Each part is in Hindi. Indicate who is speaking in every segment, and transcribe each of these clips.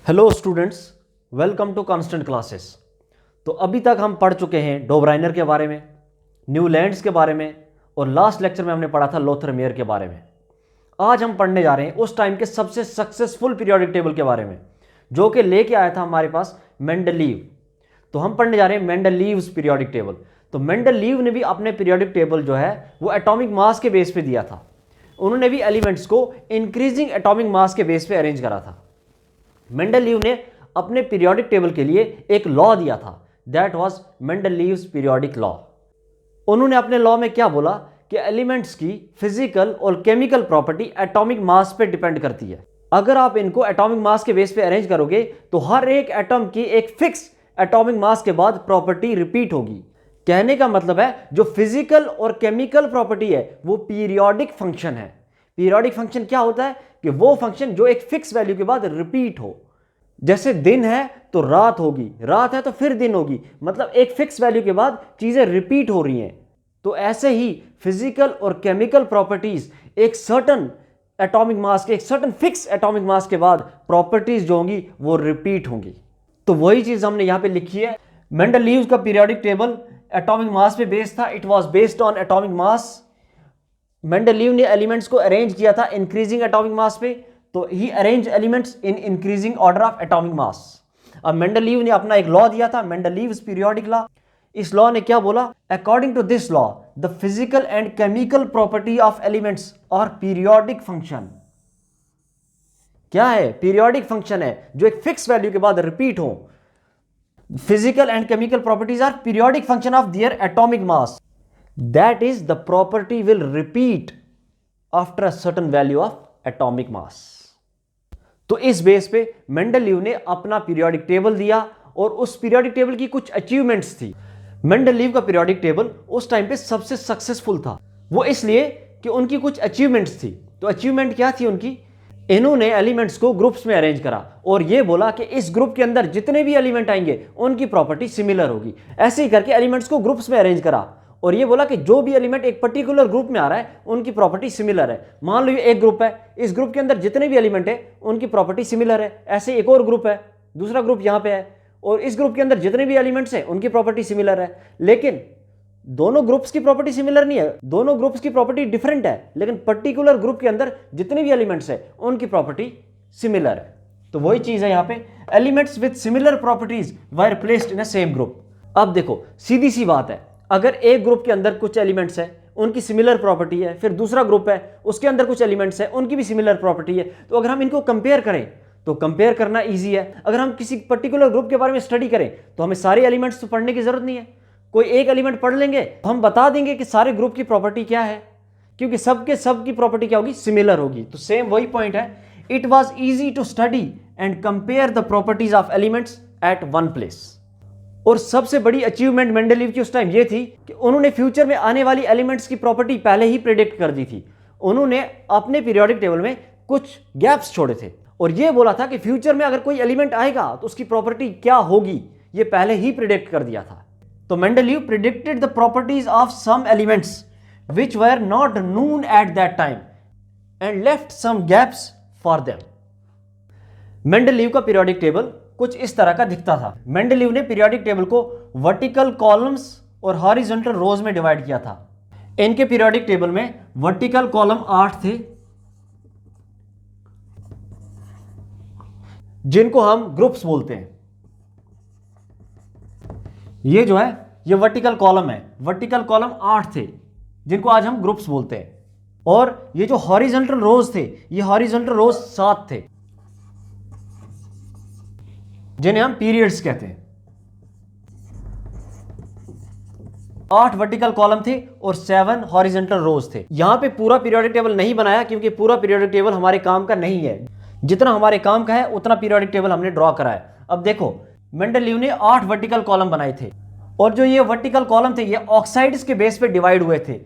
Speaker 1: Hello students, welcome to constant classes. तो अभी तक हम पढ़ चुके हैं डोब्राइनर के बारे में, न्यूलैंड्स के बारे में और लास्ट लेक्चर में हमने पढ़ा था लोथर मेयर के बारे में। आज हम पढ़ने जा रहे हैं उस टाइम के सबसे सक्सेसफुल पीरियोडिक टेबल के बारे में जो कि लेके आया था हमारे पास मेंडलीव। तो हम पढ़ने जा रहे हैं मेंडलीव्स पीरियोडिक टेबल। तो मेंडलीव ने भी अपने पीरियोडिक टेबल जो है वो एटॉमिक मास के बेस पे दिया था। उन्होंने भी एलिमेंट्स को इंक्रीजिंग एटॉमिक मास के बेस पे अरेंज करा था। मेंडलीव ने अपने पीरियोडिक टेबल के लिए एक लॉ दिया था, that was Mendeleev's periodic law. उन्होंने अपने लॉ में क्या बोला कि एलिमेंट्स की फिजिकल और केमिकल प्रॉपर्टी एटॉमिक मास पे डिपेंड करती है। अगर आप इनको एटॉमिक मास के बेस पे अरेंज करोगे तो हर एक एटम की एक फिक्स एटॉमिक मास के बाद प्रॉपर्टी रिपीट होगी। कहने का मतलब है जो फिजिकल और केमिकल प्रॉपर्टी है वो पीरियोडिक फंक्शन है। पीरियोडिक फंक्शन क्या होता है कि वो फंक्शन जो एक फिक्स वैल्यू के बाद रिपीट हो। जैसे दिन है तो रात होगी, रात है तो फिर दिन होगी, मतलब एक फिक्स वैल्यू के बाद चीजें रिपीट हो रही हैं। तो ऐसे ही फिजिकल और केमिकल प्रॉपर्टीज एक सर्टन एटॉमिक मास के, एक सर्टन फिक्स एटॉमिक मास के बाद प्रॉपर्टीज जो होंगी वो रिपीट होंगी। तो वही चीज हमने यहां पे लिखी है। मेंडलीव्स का पीरियोडिक टेबल एटॉमिक मास पे बेस्ड था। It was based on atomic mass. Mendeleev ने एलिमेंट्स को अरेंज किया था इंक्रीजिंग एटॉमिक मास पे, तो ही arrange elements in increasing order of atomic mass. अब मेंडलीव ने अपना एक लॉ दिया था, मेंडलीव्स पीरियोडिक लॉ। इस लॉ ने क्या बोला? According to this law the physical and chemical property of elements are periodic function. क्या है? पीरियोडिक फंक्शन है जो एक फिक्स वैल्यू के बाद रिपीट हो। Physical and chemical properties are periodic function of their atomic mass, that is the property will repeat after a certain value of atomic mass। तो इस बेस पे मेंडलीव ने अपना पीरियोडिक टेबल दिया और उस पीरियोडिक टेबल की कुछ अचीवमेंट्स थी। मेंडलीव का पीरियोडिक टेबल उस टाइम पे सबसे सक्सेसफुल था, वो इसलिए कि उनकी कुछ अचीवमेंट्स थी। तो अचीवमेंट क्या थी उनकी? इन्होंने एलिमेंट्स को ग्रुप्स में अरेंज करा और ये बोला कि इस ग्रुप के अंदर जितने भी एलिमेंट आएंगे उनकी प्रॉपर्टी सिमिलर होगी। ऐसे ही करके एलिमेंट्स को ग्रुप्स में अरेंज करा और ये बोला कि जो भी एलिमेंट एक पर्टिकुलर ग्रुप में आ रहा है उनकी प्रॉपर्टी सिमिलर है। मान लो ये एक ग्रुप है, इस ग्रुप के अंदर जितने भी एलिमेंट है उनकी प्रॉपर्टी सिमिलर है। ऐसे एक और ग्रुप है, दूसरा ग्रुप यहां पे है और इस ग्रुप के अंदर जितने भी एलिमेंट्स हैं उनकी प्रॉपर्टी सिमिलर है। लेकिन दोनों ग्रुप्स की प्रॉपर्टी सिमिलर नहीं है, दोनों ग्रुप्स की प्रॉपर्टी डिफरेंट है, लेकिन पर्टिकुलर ग्रुप के अंदर जितने भी एलिमेंट्स है उनकी प्रॉपर्टी सिमिलर है। तो वही चीज है यहां पे, elements with similar properties were placed in a same group. अब देखो सीधी सी बात है, अगर एक ग्रुप के अंदर कुछ एलिमेंट्स है उनकी सिमिलर प्रॉपर्टी है, फिर दूसरा ग्रुप है उसके अंदर कुछ एलिमेंट्स है उनकी भी सिमिलर प्रॉपर्टी है, तो अगर हम इनको कंपेयर करें तो कंपेयर करना इजी है। अगर हम किसी पर्टिकुलर ग्रुप के बारे में स्टडी करें तो हमें सारे एलिमेंट्स तो पढ़ने की जरूरत नहीं है, कोई एक एलिमेंट पढ़ लेंगे तो हम बता देंगे कि सारे ग्रुप की प्रॉपर्टी क्या है, क्योंकि सबके सब की प्रॉपर्टी क्या होगी? सिमिलर होगी। तो सेम वही पॉइंट है, it was easy to study and compare the properties of elements at one place. और सबसे बड़ी अचीवमेंट मेंडलीव की उस टाइम ये थी कि उन्होंने फ्यूचर में आने वाली एलिमेंट्स की प्रॉपर्टी पहले ही प्रेडिक्ट कर दी थी। उन्होंने अपने पीरियोडिक टेबल में कुछ गैप्स छोड़े थे और ये बोला था कि फ्यूचर में अगर कोई एलिमेंट आएगा तो उसकी प्रॉपर्टी क्या होगी, ये पहले ही प्रेडिक्ट कर दिया था। तो Mendeleev predicted the properties of some elements which were not known at that time and left some gaps for them. Mendeleev का पीरियोडिक टेबल कुछ इस तरह का दिखता था। मेंडलीव ने पीरियोडिक टेबल को वर्टिकल कॉलम्स और हॉरिजॉन्टल रोज में डिवाइड किया था। इनके पीरियोडिक टेबल में वर्टिकल कॉलम 8 थे जिनको हम ग्रुप्स बोलते हैं। ये जो है ये वर्टिकल कॉलम है, वर्टिकल कॉलम 8 थे जिनको आज हम ग्रुप्स बोलते हैं। और ये जो हॉरिजॉन्टल रोज थे ये हॉरिजॉन्टल रोज 7 थे जिन्हें हम पीरियड्स कहते हैं। 8 वर्टिकल कॉलम थे और 7 हॉरिजॉन्टल रोज थे। यहां पे पूरा पीरियोडिक टेबल नहीं बनाया क्योंकि पूरा पीरियोडिक टेबल हमारे काम का नहीं है। जितना हमारे काम का है उतना पीरियोडिक टेबल हमने ड्रॉ करा है। अब देखो मेंडलीव ने 8 वर्टिकल कॉलम बनाए थे और जो ये वर्टिकल कॉलम थे ये ऑक्साइड्स के बेस पे डिवाइड हुए थे।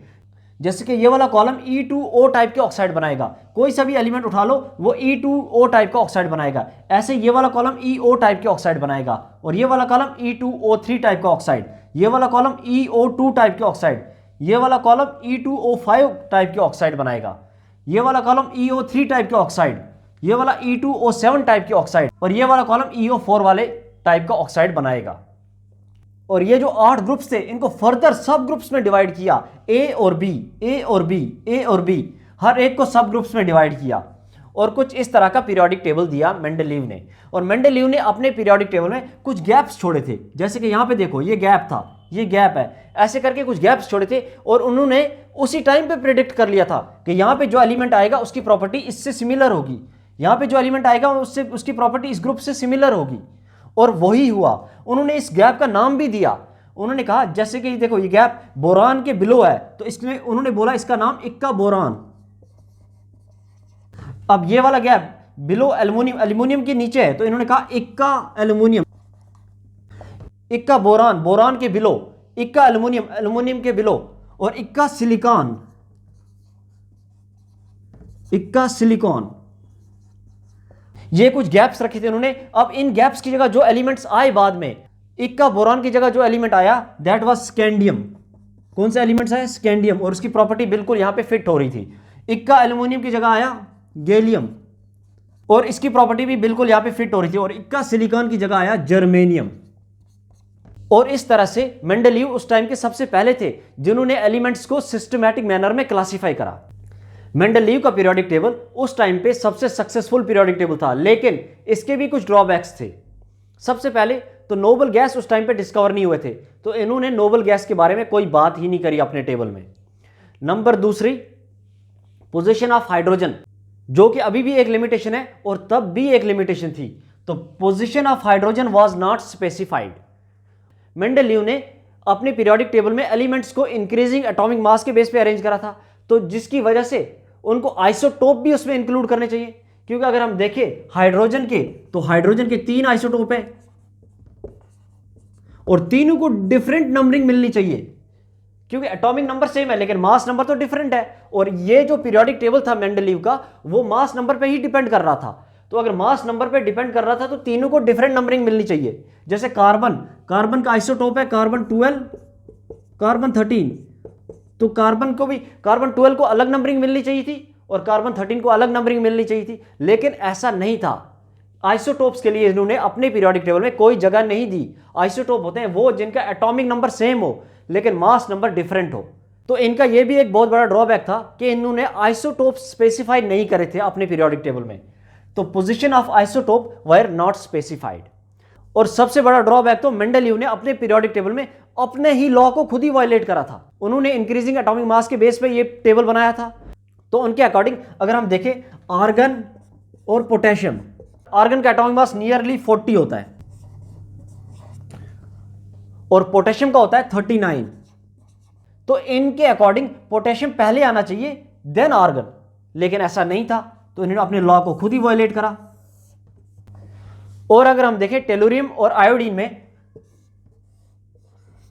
Speaker 1: जैसे कि ये वाला कॉलम E2O टाइप के ऑक्साइड बनाएगा, कोई सा भी एलिमेंट उठा लो वो E2O टाइप का ऑक्साइड बनाएगा। ऐसे ये वाला कॉलम EO टाइप के ऑक्साइड बनाएगा और ये वाला कॉलम E2O3 टाइप का ऑक्साइड, ये वाला कॉलम EO2 टाइप के ऑक्साइड, ये वाला कॉलम E2O5 टाइप के ऑक्साइड बनाएगा, ये वाला कॉलम EO3 टाइप के ऑक्साइड। ये वाला E2O7 टाइप की ऑक्साइड और ये वाला कॉलम EO4 वाले टाइप का ऑक्साइड बनाएगा। और ये जो 8 ग्रुप्स थे इनको फर्दर सब ग्रुप्स में डिवाइड किया, ए और बी, ए और बी, ए और बी, हर एक को सब ग्रुप्स में डिवाइड किया और कुछ इस तरह का पीरियोडिक टेबल दिया मेंडलीव ने। और मेंडलीव ने अपने पीरियोडिक टेबल में कुछ गैप्स छोड़े थे, जैसे कि यहां पे देखो ये गैप था, ये गैप है, ऐसे करके कुछ गैप्स छोड़े थे और उन्होंने उसी टाइम पे प्रेडिक्ट कर लिया था कि यहां पे जो एलिमेंट आएगा उसकी प्रॉपर्टी इससे सिमिलर होगी, यहां पे जो एलिमेंट आएगा उससे उसकी प्रॉपर्टी इस ग्रुप से सिमिलर होगी। और वही हुआ। उन्होंने इस गैप का नाम भी दिया। उन्होंने कहा जैसे कि देखो ये गैप बोरान के बिलो है, तो इसमें उन्होंने बोला इसका नाम इक्का बोरान। अब ये वाला गैप बिलो एल्युमिनियम, एल्युमिनियम के नीचे है, तो इन्होंने कहा इक्का एल्युमिनियम, इक्का बोरान, बोरान के बिलो, इक्का एल्युमिनियम, एल्युमिनियम के बिलो, और इक्का सिलिकॉन, इक्का सिलिकॉन। ये कुछ गैप्स रखे थे उन्होंने। अब इन गैप्स की जगह जो एलिमेंट्स आए बाद में, इक्का बोरान की जगह जो एलिमेंट आया दैट वाज स्कैंडियम। कौन सा एलिमेंट्स आया? स्कैंडियम, और उसकी प्रॉपर्टी बिल्कुल यहां पे फिट हो रही थी। इक्का एल्युमिनियम की जगह आया गैलियम, और इसकी प्रॉपर्टी भी बिल्कुल यहां पे फिट हो रही थी। और इक्का सिलिकॉन की जगह आया जर्मेनियम। और इस तरह से मेंडलीव उस टाइम के सबसे पहले थे जिन्होंने एलिमेंट्स को सिस्टमैटिक मैनर में क्लासिफाई करा। मेंडलीव का पीरियोडिक टेबल उस टाइम पे सबसे सक्सेसफुल पीरियोडिक टेबल था, लेकिन इसके भी कुछ ड्रॉबैक्स थे। सबसे पहले तो नोबल गैस उस टाइम पे डिस्कवर नहीं हुए थे, तो इन्होंने नोबल गैस के बारे में कोई बात ही नहीं करी अपने टेबल में। नंबर दूसरी, पोजीशन ऑफ हाइड्रोजन, जो कि अभी भी एक लिमिटेशन है और तब भी एक लिमिटेशन थी। तो position of hydrogen was not specified. Mendeleev ने अपने पीरियोडिक टेबल में एलिमेंट्स को इंक्रीजिंग एटॉमिक मास के बेस पे अरेंज करा था, तो जिसकी वजह से उनको आइसोटोप भी उसमें इंक्लूड करने चाहिए, क्योंकि अगर हम देखें हाइड्रोजन के, तो हाइड्रोजन के 3 आइसोटोप हैं और तीनों को डिफरेंट नंबरिंग मिलनी चाहिए, क्योंकि एटॉमिक नंबर सेम है लेकिन मास नंबर तो डिफरेंट है। और ये जो पीरियोडिक टेबल था मेंडलीव का, वो मास नंबर पे ही डिपेंड कर रहा था। तो अगर मास नंबर पे डिपेंड कर रहा था तो तीनों को डिफरेंट नंबरिंग मिलनी चाहिए। जैसे कार्बन, कार्बन का आइसोटोप है कार्बन 12, कार्बन 13, तो कार्बन को भी, कार्बन 12 को अलग नंबरिंग मिलनी चाहिए थी और कार्बन 13 को अलग नंबरिंग मिलनी चाहिए थी, लेकिन ऐसा नहीं था। आइसोटोप्स के लिए इन्होंने अपने पीरियोडिक टेबल में कोई जगह नहीं दी। आइसोटोप होते हैं वो जिनका एटॉमिक नंबर सेम हो लेकिन मास नंबर डिफरेंट हो। तो इनका यह भी एक बहुत बड़ा ड्रॉबैक था कि इन्होंने आइसोटोप स्पेसिफाई नहीं करे थे अपने पीरियोडिक टेबल में, तो position of isotope were not specified. और सबसे बड़ा ड्रॉबैक तो मेंडलीव ने अपने पीरियोडिक टेबल में अपने ही लॉ को खुद ही वायलेट करा था। उन्होंने इंक्रीजिंग एटॉमिक मास के बेस पे ये टेबल बनाया था। तो उनके अकॉर्डिंग अगर हम देखें आर्गन और पोटेशियम, आर्गन का एटॉमिक मास नियरली 40 होता है और पोटेशियम का होता है 39। तो इनके अकॉर्डिंग पोटेशियम पहले आना चाहिए देन आर्गन, लेकिन ऐसा नहीं था, तो इन्होंने अपने लॉ को खुद ही वायलेट करा। और अगर हम देखें टेलुरियम और आयोडीन में,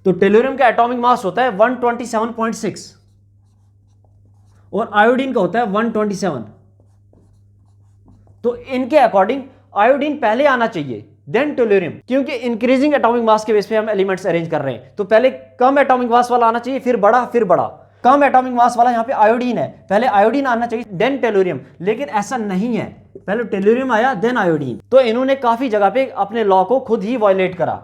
Speaker 1: तो टेलुरियम का एटॉमिक मास होता है 127.6 और आयोडीन का होता है 127। तो इनके अकॉर्डिंग आयोडीन पहले आना चाहिए देन टेलुरियम, क्योंकि इंक्रीजिंग एटॉमिक मास के बेस पे हम एलिमेंट्स अरेंज कर रहे हैं। तो पहले कम एटॉमिक मास वाला आना चाहिए, फिर बड़ा, फिर बड़ा। कम एटॉमिक मास वाला यहां पे आयोडीन है, पहले आयोडीन आना चाहिए देन टेलुरियम, लेकिन ऐसा नहीं है, पहले टेलुरियम आया देन आयोडीन। तो इन्होंने काफी जगह पे अपने लॉ को खुद ही वायलेट करा।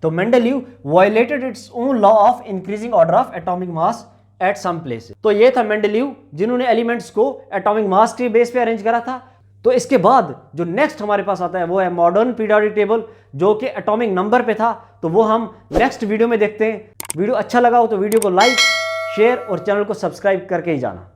Speaker 1: तो Mendeleev violated its own law of increasing order of atomic mass at some places. तो ये था मेंडलीव जिन्होंने एलिमेंट्स को एटॉमिक मास के बेस पे अरेंज करा था। तो इसके बाद जो नेक्स्ट हमारे पास आता है वो है मॉडर्न पीरियोडिक टेबल, जो कि एटॉमिक नंबर पे था। तो वो हम नेक्स्ट वीडियो में देखते हैं। वीडियो अच्छा लगा हो तो वीडियो को लाइक, शेयर और चैनल को सब्सक्राइब करके ही जाना।